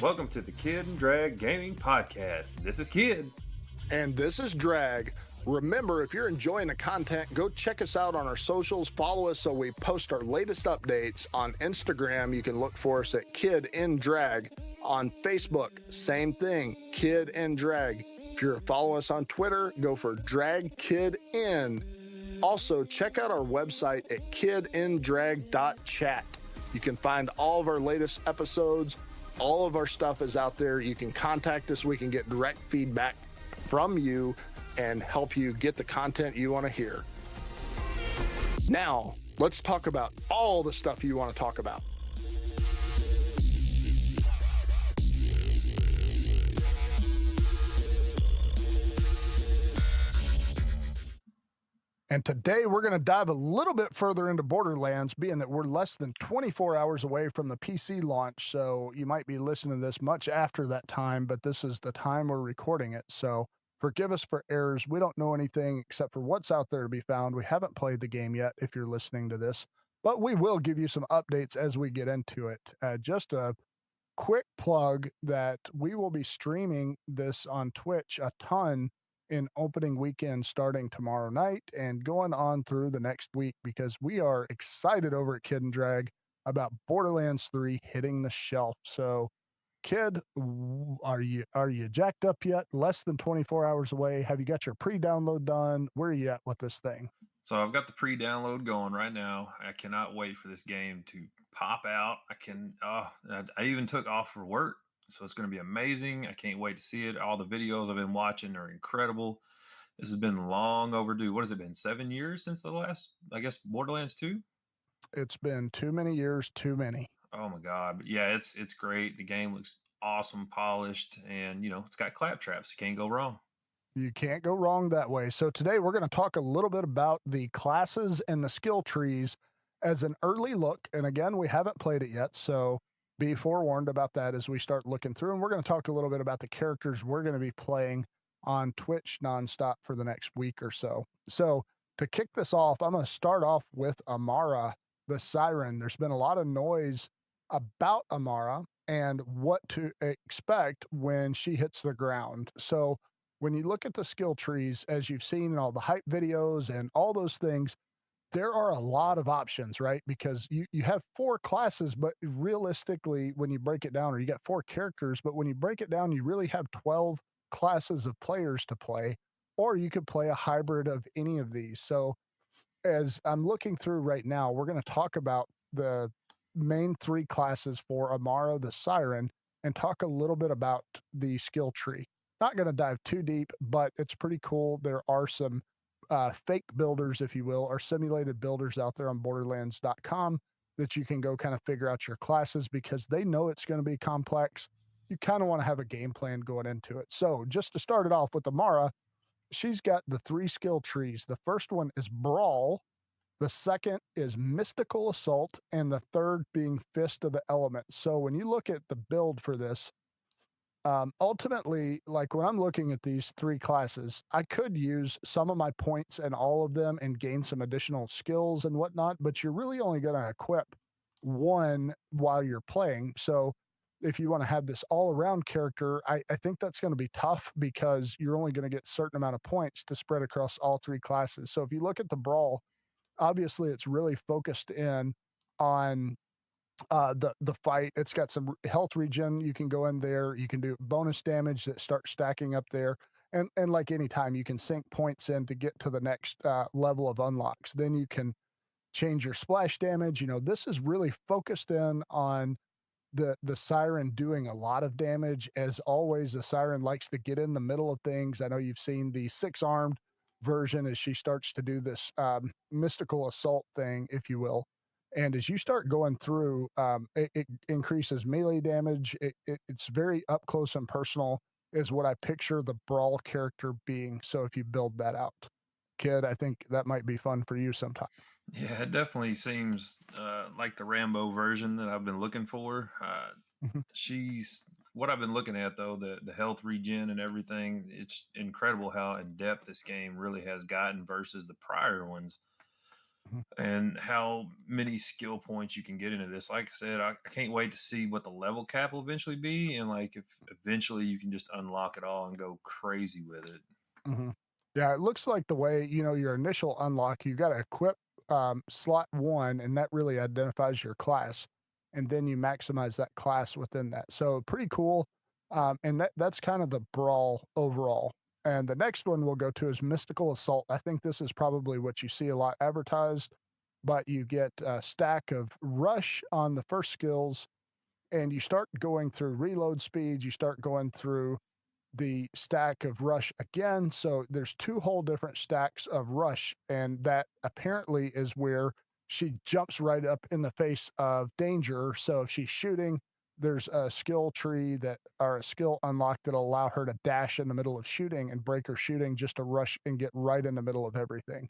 Welcome to the Kid and Drag Gaming Podcast. This is Kid. And this is Drag. Remember, if you're enjoying the content, go check us out on our socials. Follow us so we post our latest updates. On Instagram, you can look for us at Kid in Drag. On Facebook, same thing, Kid in Drag. If you're follow us on Twitter, go for Drag Kid In. Also, check out our website at kidindrag.chat. You can find all of our latest episodes. All of our stuff is out there. You can contact us. We can get direct feedback from you and help you get the content you want to hear. Now, let's talk about all the stuff you want to talk about. And today we're going to dive a little bit further into Borderlands, being that we're less than 24 hours away from the PC launch. So you might be listening to this much after that time, but this is the time we're recording it. So forgive us for errors. We don't know anything except for what's out there to be found. We haven't played the game yet if you're listening to this, but we will give you some updates as we get into it. Just a quick plug that we will be streaming this on Twitch a ton in opening weekend starting tomorrow night and going on through the next week, because we are excited over at Kid and Drag about Borderlands 3 hitting the shelf. So Kid, are you jacked up yet? Less than 24 hours away. Have you got your pre-download done? Where are you at with this thing? So I've got the pre-download going right now. I cannot wait for this game to pop out. I even took off for work, so it's going to be amazing. I can't wait to see it. All the videos I've been watching are incredible. This has been long overdue. What has it been? 7 years since the last, I guess, Borderlands 2? It's been too many years, too many. Oh my God. But yeah, it's great. The game looks awesome, polished, and it's got claptraps. You can't go wrong. You can't go wrong that way. So today we're going to talk a little bit about the classes and the skill trees as an early look. And again, we haven't played it yet, so be forewarned about that as we start looking through. And we're going to talk a little bit about the characters we're going to be playing on Twitch nonstop for the next week or so. So to kick this off, I'm going to start off with Amara, the Siren. There's been a lot of noise about Amara and what to expect when she hits the ground. So when you look at the skill trees, as you've seen in all the hype videos and all those things, there are a lot of options, right? Because you have 4 classes, but realistically, when you break it down, or you got 4 characters, but when you break it down, you really have 12 classes of players to play, or you could play a hybrid of any of these. So as I'm looking through right now, we're going to talk about the main 3 classes for Amara, the Siren, and talk a little bit about the skill tree. Not going to dive too deep, but it's pretty cool. There are some fake builders, if you will, or simulated builders out there on Borderlands.com that you can go kind of figure out your classes, because they know it's going to be complex. You kind of want to have a game plan going into it. So just to start it off with Amara, she's got the 3 skill trees. The first one is Brawl. The second is Mystical Assault, and the third being Fist of the Elements. So when you look at the build for this, ultimately, like when I'm looking at these 3 classes, I could use some of my points in all of them and gain some additional skills and whatnot, but you're really only going to equip one while you're playing. So if you want to have this all around character, I think that's going to be tough, because you're only going to get a certain amount of points to spread across all 3 classes. So if you look at the Brawl, obviously it's really focused in on the fight. It's got some health regen. You can go in there, you can do bonus damage that start stacking up there, and like any time you can sink points in to get to the next level of unlocks. Then you can change your splash damage. This is really focused in on the Siren doing a lot of damage. As always, the Siren likes to get in the middle of things. I know you've seen the 6-armed version as she starts to do this mystical assault thing, if you will. And as you start going through, it increases melee damage. It's very up close and personal, is what I picture the Brawl character being. So if you build that out, Kid, I think that might be fun for you sometime. Yeah, it definitely seems like the Rambo version that I've been looking for. She's what I've been looking at, though, the health regen and everything. It's incredible how in depth this game really has gotten versus the prior ones. Mhm. and how many skill points you can get into this. Like I said, I can't wait to see what the level cap will eventually be, and like if eventually you can just unlock it all and go crazy with it. Mhm. Yeah, it looks like the way, your initial unlock, you gotta equip, slot 1, and that really identifies your class, and then you maximize that class within that. So, pretty cool, and that's kind of the brawl overall. And the next one we'll go to is Mystical Assault. I think this is probably what you see a lot advertised, but you get a stack of rush on the first skills, and you start going through reload speeds, you start going through the stack of rush again. So there's two whole different stacks of rush, and that apparently is where she jumps right up in the face of danger. So if she's shooting, there's a skill tree that or a skill unlock that'll allow her to dash in the middle of shooting and break her shooting just to rush and get right in the middle of everything.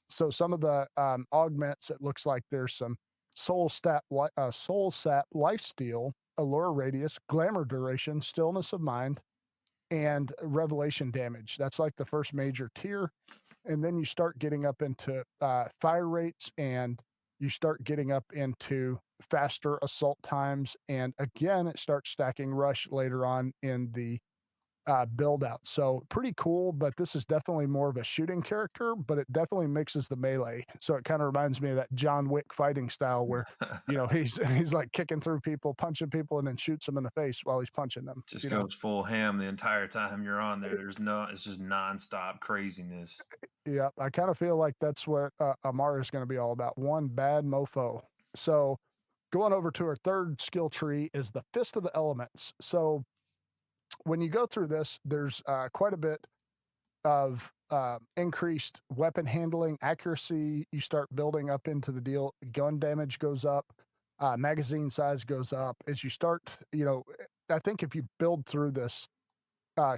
So some of the augments, it looks like there's some soul sap lifesteal, allure radius, glamour duration, stillness of mind, and revelation damage. That's like the first major tier. And then you start getting up into fire rates, and you start getting up into faster assault times. And again, it starts stacking rush later on in the build out. So pretty cool, but this is definitely more of a shooting character, but it definitely mixes the melee. So it kind of reminds me of that John Wick fighting style where, he's like kicking through people, punching people, and then shoots them in the face while he's punching them, Just goes full ham the entire time you're on there. It's just nonstop craziness. Yeah, I kind of feel like that's what Amara is going to be all about. One bad mofo. So going over to our third skill tree is the Fist of the Elements. So when you go through this, there's quite a bit of increased weapon handling, accuracy. You start building up into the deal. Gun damage goes up, magazine size goes up. As you start, I think if you build through this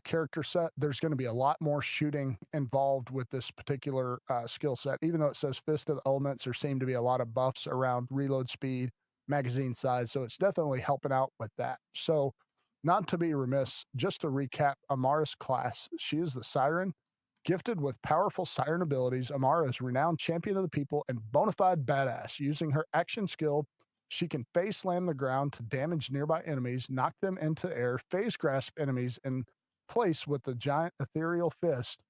character set, there's going to be a lot more shooting involved with this particular skill set. Even though it says Fist of the Elements, there seem to be a lot of buffs around reload speed, magazine size. So it's definitely helping out with that. So, not to be remiss, just to recap Amara's class, she is the Siren. Gifted with powerful siren abilities, Amara is renowned champion of the people and bona fide badass. Using her action skill, she can phase slam the ground to damage nearby enemies, knock them into air, phase grasp enemies, and place with the giant ethereal fist,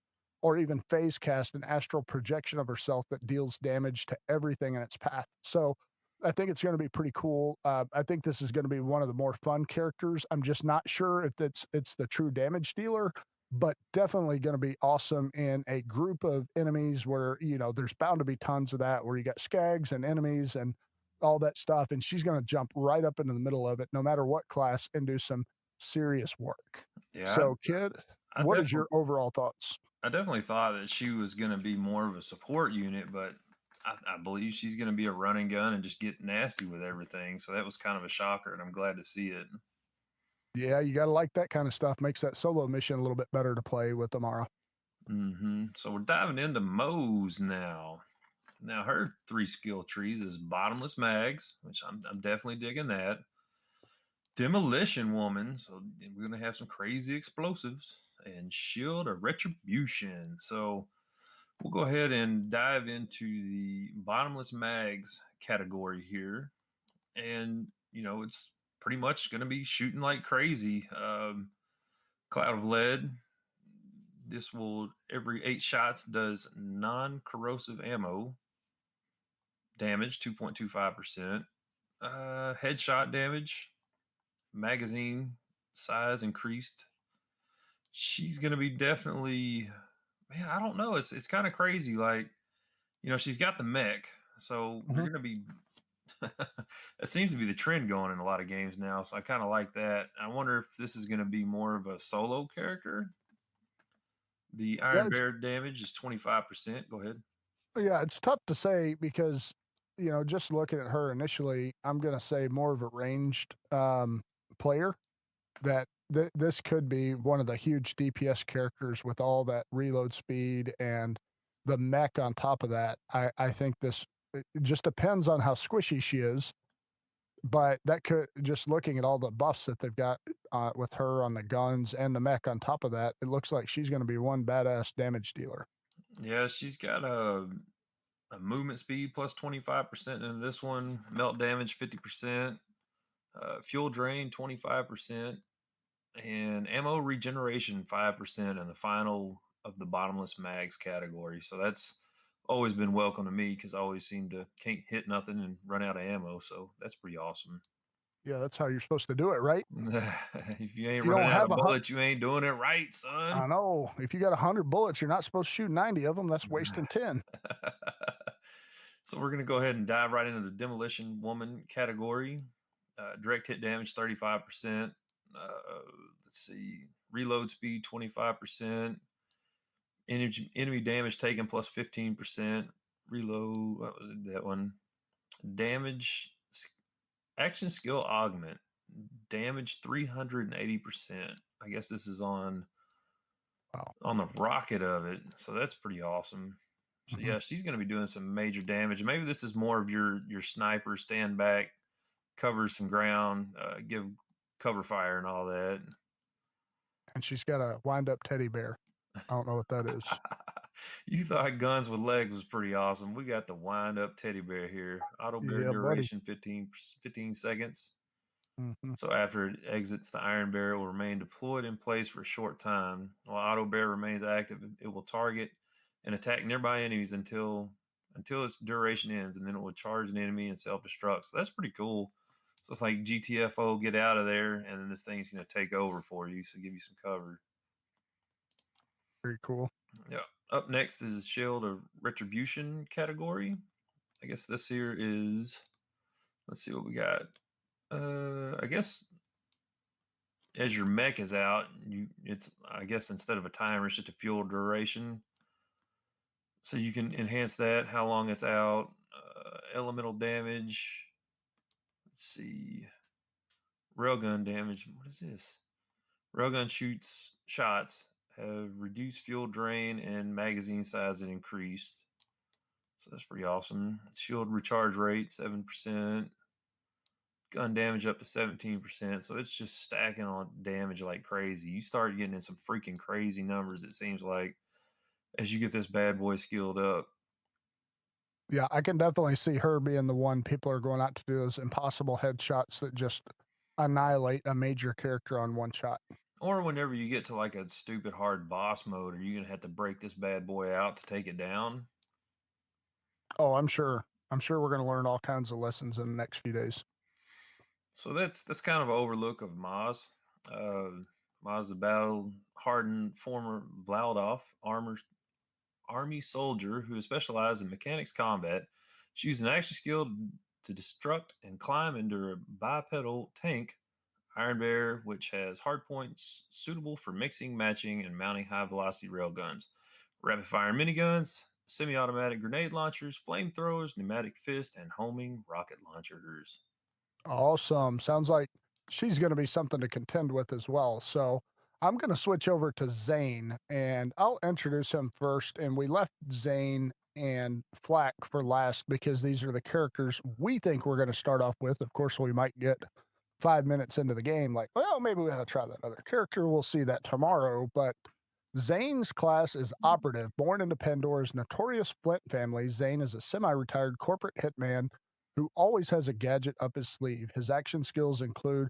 or even phase cast an astral projection of herself that deals damage to everything in its path. So I think it's going to be pretty cool. I think this is going to be one of the more fun characters. I'm just not sure if it's the true damage dealer, but definitely going to be awesome in a group of enemies where there's bound to be tons of that where you got skags and enemies and all that stuff, and she's going to jump right up into the middle of it no matter what class and do some serious work. Yeah, So, kid, I what is definitely your overall thoughts? I definitely thought that she was going to be more of a support unit, but I believe she's going to be a running gun and just get nasty with everything. So that was kind of a shocker, and I'm glad to see it. Yeah, you got to like that kind of stuff. Makes that solo mission a little bit better to play with Amara. So we're diving into Moe's now. Now her three skill trees is bottomless mags, which I'm definitely digging that. Demolition woman, so we're gonna have some crazy explosives, and shield of retribution. So we'll go ahead and dive into the bottomless mags category here, and it's pretty much going to be shooting like crazy. Cloud of lead. This will every 8 shots does non-corrosive ammo damage 2.25%. Headshot damage, magazine size increased. She's going to be definitely, man. I don't know. It's kind of crazy. Like she's got the mech, so you're Mhm. going to be that seems to be the trend going in a lot of games now. So I kind of like that. I wonder if this is going to be more of a solo character. The Yeah, Iron Bear damage is 25%. Go ahead. it's tough to say because just looking at her initially, I'm going to say more of a ranged player. That this could be one of the huge DPS characters with all that reload speed and the mech on top of that. I think this it just depends on how squishy she is, but that could just looking at all the buffs that they've got with her on the guns and the mech on top of that, it looks like she's going to be one badass damage dealer. Yeah, she's got movement speed plus 25% into this one, melt damage 50%, fuel drain 25%, and ammo regeneration 5% in the final of the bottomless mags category. So that's always been welcome to me because I always seem to can't hit nothing and run out of ammo. So that's pretty awesome. Yeah, that's how you're supposed to do it, right? If you ain't You running don't out have of a hun bullets, you ain't doing it right, son. I know. If you got 100 bullets, you're not supposed to shoot 90 of them. That's wasting 10. So we're going to go ahead and dive right into the demolition woman category. Direct hit damage 35%. Let's see, reload speed 25%. Enemy damage taken plus 15%. Reload, what was that one? Damage, action skill augment, damage 380%. I guess this is Wow. on the rocket of it. So that's pretty awesome. So Mhm. yeah, she's going to be doing some major damage. Maybe this is more of your sniper stand back, cover some ground, give cover fire and all that. And she's got a wind-up teddy bear. I don't know what that is. You thought guns with legs was pretty awesome. We got the wind up teddy bear here. Auto bear Yeah, buddy. duration 15 seconds. Mhm. So after it exits, the iron bear will remain deployed in place for a short time. While auto bear remains active, it will target and attack nearby enemies until its duration ends, and then it will charge an enemy and self destruct. So that's pretty cool. So it's like GTFO, get out of there, and then this thing's going to take over for you, so give you some cover. Very cool. Yeah. Up next is Shield of Retribution category. I guess this here is. Let's see what we got. I guess as your mech is out, it's I guess instead of a timer, it's just a fuel duration. So you can enhance that, how long it's out, elemental damage. Let's see, railgun damage. What is this? Railgun shoots shots have reduced fuel drain and magazine size that increased. So that's pretty awesome. Shield recharge rate 7%. Gun damage up to 17%. So it's just stacking on damage like crazy. You start getting in some freaking crazy numbers, it seems like, as you get this bad boy skilled up. Yeah, I can definitely see her being the one people are going out to do those impossible headshots that just annihilate a major character on one shot. Or whenever you get to like a stupid hard boss mode, are you going to have to break this bad boy out to take it down? Oh, I'm sure. I'm sure we're going to learn all kinds of lessons in the next few days. So that's kind of an overlook of Maz. Uh, Maz, the battle hardened former Vlaudov army soldier who is specialized in mechanics combat. She used an action skill to destruct and climb into a bipedal tank Iron Bear, which has hardpoints suitable for mixing, matching, and mounting high velocity railguns, rapid fire miniguns, semi automatic grenade launchers, flamethrowers, pneumatic fist, and homing rocket launchers. Awesome. Sounds like she's going to be something to contend with as well. So I'm going to switch over to Zane and I'll introduce him first. And we left Zane and Flack for last because these are the characters we think we're going to start off with. Of course, we might get 5 minutes into the game, like, well, maybe we ought to try that other character. We'll see that tomorrow. But Zane's class is operative. Born into Pandora's notorious Flint family, Zane is a semi retired corporate hitman who always has a gadget up his sleeve. His action skills include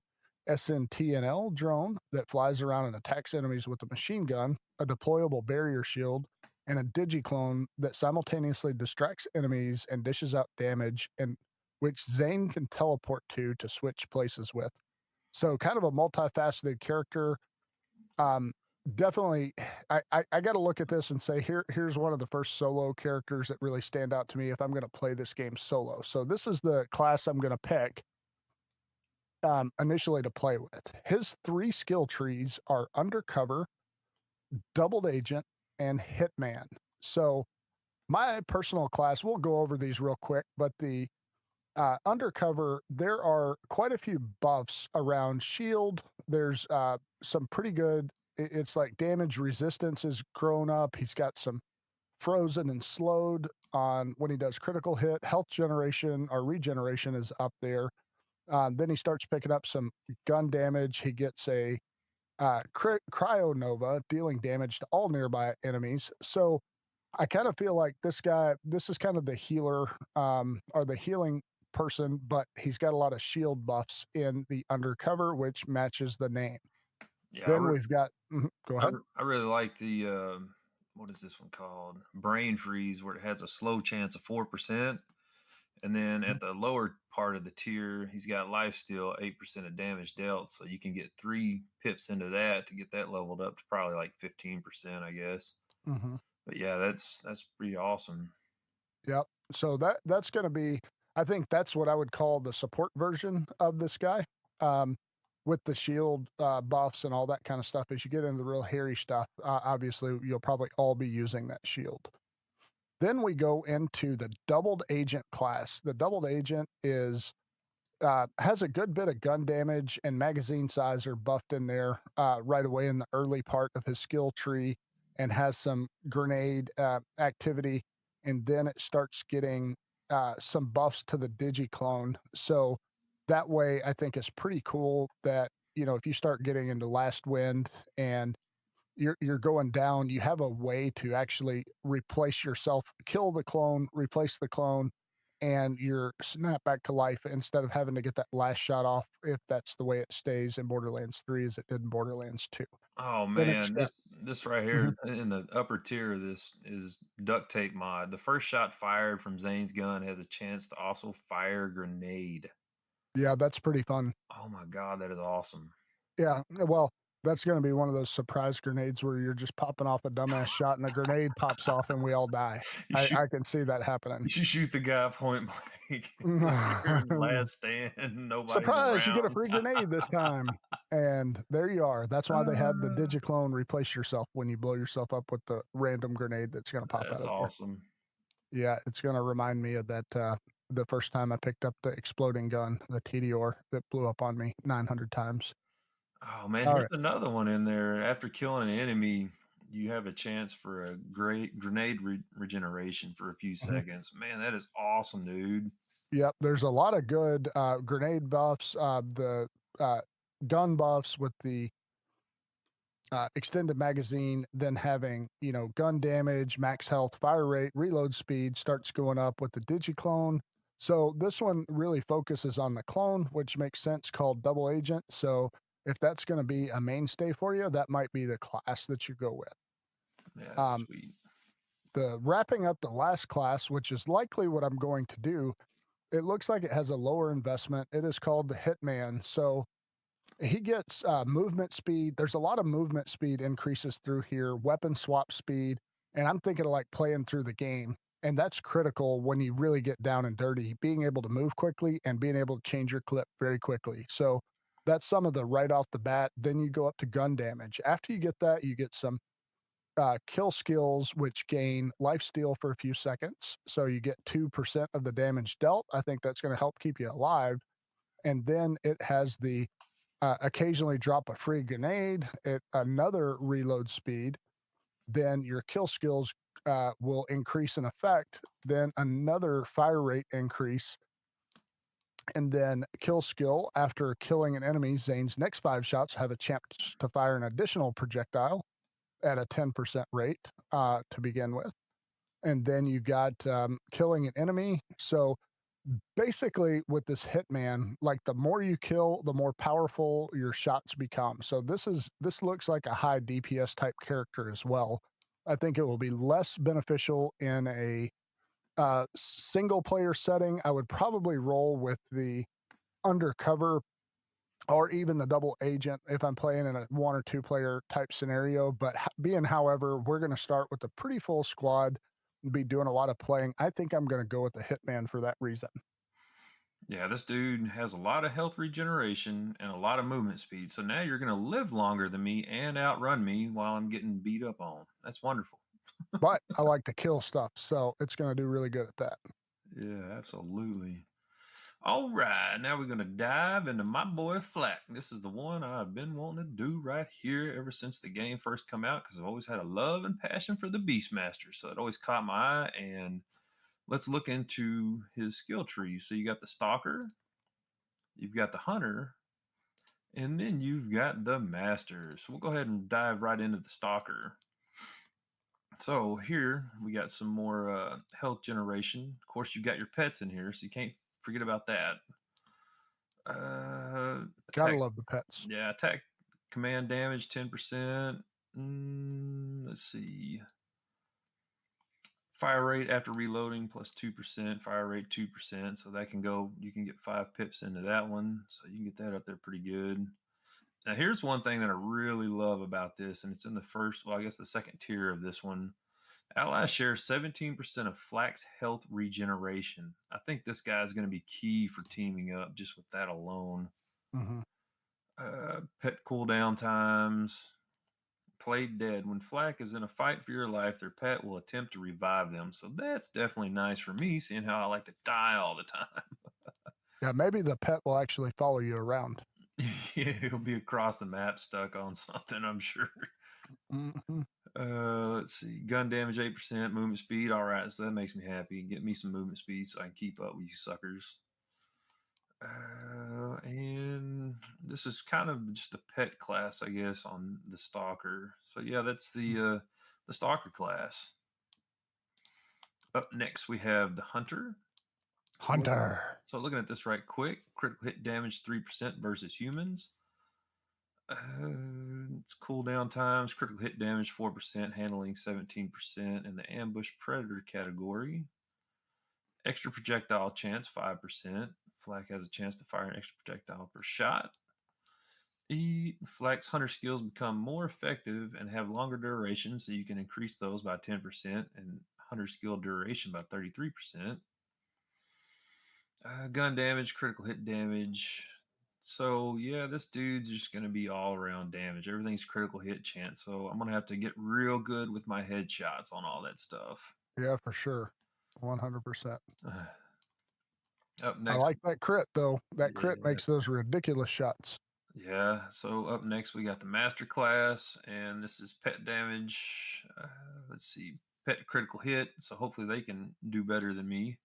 SNTNL drone that flies around and attacks enemies with a machine gun, a deployable barrier shield, and a digiclone that simultaneously distracts enemies and dishes out damage, and which Zane can teleport to switch places with. So kind of a multifaceted character. Um, definitely, I got to look at this and say here's one of the first solo characters that really stand out to me if I'm going to play this game solo. So this is the class I'm going to pick initially to play with. His three skill trees are undercover, doubled agent, and hitman. So my personal class, we'll go over these real quick, but the undercover, there are quite a few buffs around shield. There's some pretty good. It's like damage resistance has grown up. He's got some frozen and slowed on when he does critical hit. Health generation or regeneration is up there. Then he starts picking up some gun damage. He gets a cryo nova, dealing damage to all nearby enemies. So I kind of feel like this guy, this is kind of the healer, or the healing person, but he's got a lot of shield buffs in the undercover, which matches the name. Yeah, Then we've got, go ahead. I really like the what is this one called? Brain freeze, where it has a slow chance of 4%. And then Mhm. at the lower part of the tier, he's got life steal, 8% of damage dealt. So you can get 3 pips into that to get that leveled up to probably like 15%, I guess. Mhm. But yeah, that's pretty awesome. Yep. So that's going to be, I think that's what I would call the support version of this guy. Um, with the shield buffs and all that kind of stuff. As you get into the real hairy stuff, obviously you'll probably all be using that shield. Then we go into the doubled agent class. The doubled agent is has a good bit of gun damage and magazine size are buffed in there right away in the early part of his skill tree, and has some grenade activity. And then it starts getting some buffs to the digiclone. So that way, I think it's pretty cool that, if you start getting into last wind and you're going down, you have a way to actually replace yourself, kill the clone, replace the clone, and you're snap back to life instead of having to get that last shot off if that's the way it stays in Borderlands 3 as it did in Borderlands 2. Oh Then man, extra this right here Mhm. in the upper tier of this is duct tape mod. The first shot fired from Zane's gun has a chance to also fire a grenade. Yeah, that's pretty fun. Oh my god, that is awesome. Yeah, well, that's gonna be one of those surprise grenades where you're just popping off a dumbass shot and a grenade pops off and we all die. You I shoot I can see that happening. you shoot the guy point blank. You're in last stand, nobody's Surprise, you get a around. free grenade this time. And there you are. That's why they had the Uh, digiclone replace yourself when you blow yourself up with the random grenade that's gonna pop out that's of there. awesome. Yeah, it's gonna remind me of that, the first time I picked up the exploding gun, the TDR that blew up on me 900 times. Oh man, here's Alright. another one in there. After killing an enemy, you have a chance for a great grenade regeneration for a few Mhm. seconds. Man, that is awesome, dude. Yep, there's a lot of good, grenade buffs, the, uh, gun buffs with the extended magazine, then having, gun damage, max health, fire rate, reload speed starts going up with the digiclone. So this one really focuses on the clone, which makes sense, called double agent. So if that's going to be a mainstay for you, that might be the class that you go with. Yeah, that's Um, sweet. the wrapping up the last class, which is likely what I'm going to do, it looks like it has a lower investment. It is called the Hitman. So he gets movement speed. There's a lot of movement speed increases through here, weapon swap speed, and I'm thinking of like playing through the game. And that's critical when you really get down and dirty, being able to move quickly and being able to change your clip very quickly. So that's some of the right off the bat. Then you go up to gun damage. After you get that, you get some kill skills, which gain life steal for a few seconds. So you get 2% of the damage dealt. I think that's going to help keep you alive. And then it has the occasionally drop a free grenade at another reload speed, then your kill skills will increase in effect, then another fire rate increase, and then kill skill after killing an enemy. Zane's next 5 shots have a chance to fire an additional projectile at a 10% rate to begin with. And then you got killing an enemy. So basically with this hitman, like the more you kill, the more powerful your shots become. So this looks like a high DPS type character as well. I think it will be less beneficial in a single player setting. I would probably roll with the undercover or even the double agent if I'm playing in a 1 or 2 player type scenario. But being, however, we're going to start with a pretty full squad, be doing a lot of playing. I think I'm going to go with the hitman for that reason. Yeah, this dude has a lot of health regeneration and a lot of movement speed. So now you're going to live longer than me and outrun me while I'm getting beat up on. That's wonderful. But I like to kill stuff, so it's gonna do really good at that. Yeah, absolutely. All right, now we're going to dive into my boy Flack. This is the one I've been wanting to do right here ever since the game first come out because I've always had a love and passion for the Beastmaster. So it always caught my eye. And let's look into his skill tree. So you got the Stalker, you've got the Hunter, and then you've got the Master. So we'll go ahead and dive right into the Stalker. So here we got some more health generation. Of course, you've got your pets in here, so you can't forget about that. Gotta Attack, love the pets. yeah, attack command damage 10%. Let's see. Fire rate after reloading plus 2%, fire rate 2%. So that can go, you can get 5 pips into that one. So you can get that up there pretty good. Now, here's one thing that I really love about this, and it's in the first, well, I guess the second tier of this one. Allies share 17% of Flak's health regeneration. I think this guy is going to be key for teaming up just with that alone. Hmm. Pet cooldown times. Played dead. When Flak is in a fight for your life, their pet will attempt to revive them. So that's definitely nice for me, seeing how I like to die all the time. Yeah, maybe the pet will actually follow you around. Yeah, he'll be across the map stuck on something, I'm sure. Hmm. Let's see. Gun damage 8%, movement speed. All right, so that makes me happy. Get me some movement speed so I can keep up with you suckers. And this is kind of just a pet class, I guess, on the Stalker. So yeah, that's the Stalker class. Up next, we have the Hunter. So look, Hunter. so looking at this right quick, critical hit damage 3% versus humans. It's cooldown times, critical hit damage 4%, handling 17% in the ambush predator category. Extra projectile chance 5%. Flak has a chance to fire an extra projectile per shot. Flak's hunter skills become more effective and have longer duration, so you can increase those by 10% and hunter skill duration by 33%. Gun damage, critical hit damage. So yeah, this dude's just gonna be all around damage. Everything's critical hit chance. So I'm gonna have to get real good with my headshots on all that stuff. Yeah, for sure. 100%. Up I next, like that crit though. That crit yeah, makes those ridiculous shots. yeah. So up next we got the master class, and this is pet damage. Let's see, pet critical hit. So hopefully they can do better than me.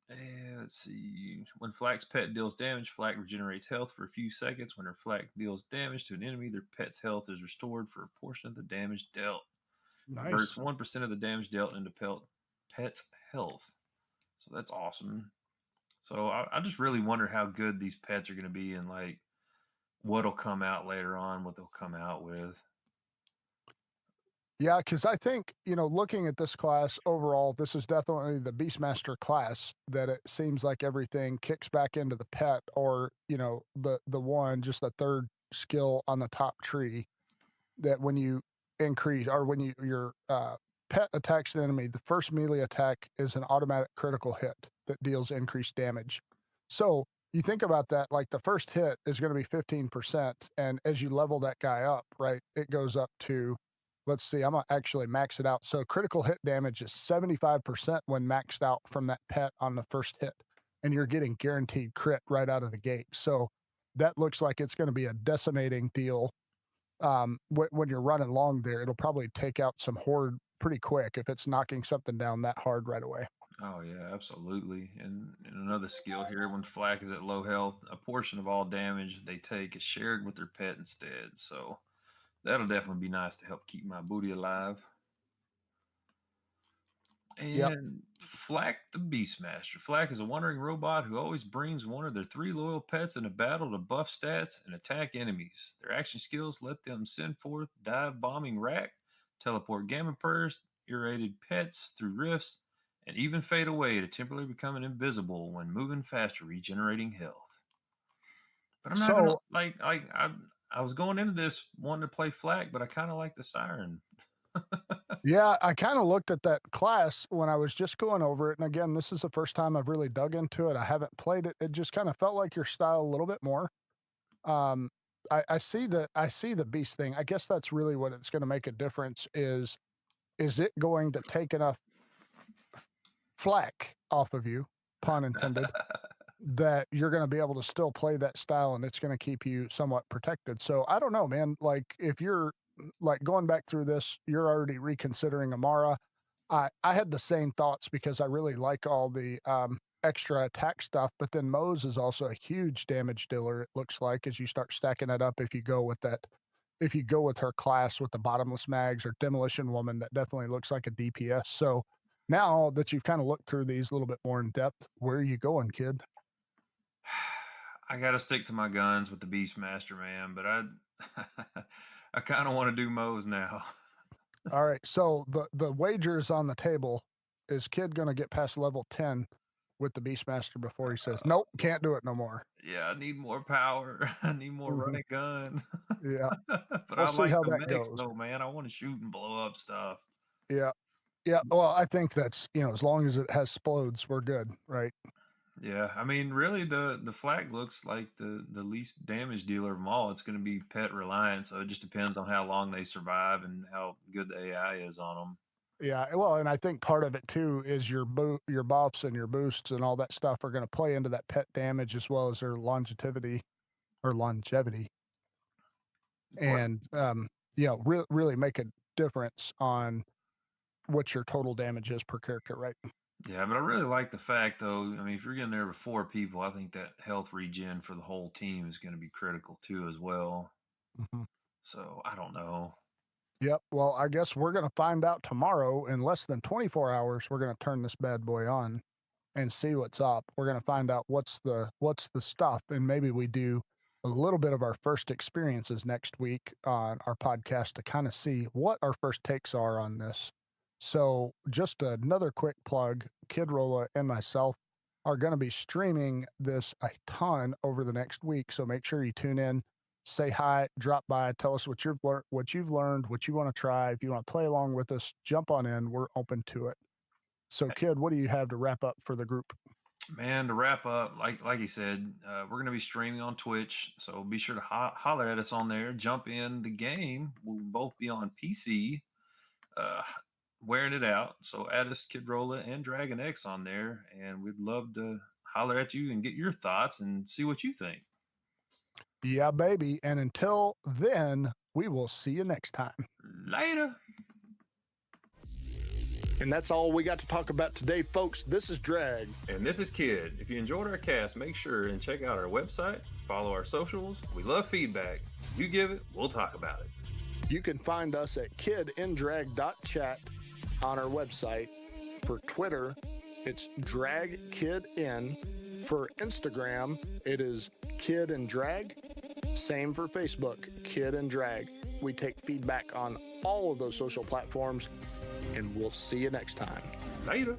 And let's see. When Flak's pet deals damage, Flak regenerates health for a few seconds. When her Flak deals damage to an enemy, their pet's health is restored for a portion of the damage dealt. Converts Nice. 1% of the damage dealt into pet's health. So that's awesome. So I just really wonder how good these pets are going to be and like what'll come out later on, what they'll come out with. Yeah, because I think, looking at this class overall, this is definitely the Beastmaster class that it seems like everything kicks back into the pet or, the one, just the third skill on the top tree that when you increase or when your pet attacks an enemy, the first melee attack is an automatic critical hit that deals increased damage. So you think about that, like the first hit is going to be 15%. And as you level that guy up, right, it goes up to, let's see, I'm going to actually max it out. So critical hit damage is 75% when maxed out from that pet on the first hit. And you're getting guaranteed crit right out of the gate. So that looks like it's going to be a decimating deal. When you're running long there, it'll probably take out some horde pretty quick if it's knocking something down that hard right away. Oh yeah, absolutely. And another skill here, when Flak is at low health, a portion of all damage they take is shared with their pet instead. So that'll definitely be nice to help keep my booty alive. Yep. And Flak the Beastmaster. Flak is a wandering robot who always brings one of their 3 loyal pets in a battle to buff stats and attack enemies. Their action skills let them send forth dive bombing rack, teleport gamma burst, irradiated pets through rifts, and even fade away to temporarily become invisible when moving faster, regenerating health. But I'm not gonna So like I was going into this wanting to play Flak, but I kind of like the Siren. yeah, I kind of looked at that class when I was just going over it. And again, this is the first time I've really dug into it. I haven't played it. It just kind of felt like your style a little bit more. Um, I see the beast thing. I guess that's really what it's going to make a difference is it going to take enough flack off of you, pun intended, that you're gonna be able to still play that style and it's gonna keep you somewhat protected. So I don't know, man. Like if you're like going back through this, you're already reconsidering Amara. I had the same thoughts because I really like all the extra attack stuff, but then Mose is also a huge damage dealer, it looks like, as you start stacking it up if you go with that if you go with her class with the bottomless mags or demolition woman, that definitely looks like a DPS. So now that you've kind of looked through these a little bit more in depth, where are you going, kid? I got to stick to my guns with the Beastmaster, man. But I kind of want to do Moe's now. All right. So the wagers on the table. Is kid going to get past level 10 with the Beastmaster before he says, nope, can't do it no more? Yeah, I need more power. I need more Mhm. running gun. Yeah. But We'll I see like how the that mechs goes. though, man. I want to shoot and blow up stuff. Yeah. Yeah. Well, I think that's, as long as it has splodes, we're good, right? Yeah, I mean, really, the flag looks like the least damage dealer of them all. It's going to be pet reliant, so it just depends on how long they survive and how good the AI is on them. Yeah. Well, and I think part of it too is your buffs and your boosts and all that stuff are going to play into that pet damage as well as their longevity. And, really make a difference on what your total damage is per character, right? Yeah, but I really like the fact, though. I mean, if you're getting there with 4 people, I think that health regen for the whole team is going to be critical too, as well. Mhm. So I don't know. Yep. Well, I guess we're going to find out tomorrow in less than 24 hours. We're going to turn this bad boy on and see what's up. We're going to find out what's the stuff, and maybe we do a little bit of our first experiences next week on our podcast to kind of see what our first takes are on this. So, just another quick plug, Kid Rolla and myself are going to be streaming this a ton over the next week, so make sure you tune in, say hi, drop by, tell us what you've learned, what you want to try. If you want to play along with us, jump on in. We're open to it. So, kid, what do you have to wrap up for the group? Man, to wrap up, like you said, we're going to be streaming on Twitch, so be sure to holler at us on there. Jump in the game. We'll both be on PC, uh, wearing it out. So add us, Kid Rolla and Dragon X on there, and we'd love to holler at you and get your thoughts and see what you think. Yeah, baby. And until then, we will see you next time. Later. And that's all we got to talk about today, folks. This is Drag. And this is Kid. If you enjoyed our cast, make sure and check out our website, follow our socials. We love feedback. You give it, we'll talk about it. You can find us at kidindrag.chat on our website. For Twitter, it's dragkidin. For Instagram, it is Kid and Drag. Same for Facebook, Kid and Drag. We take feedback on all of those social platforms, and we'll see you next time. Later.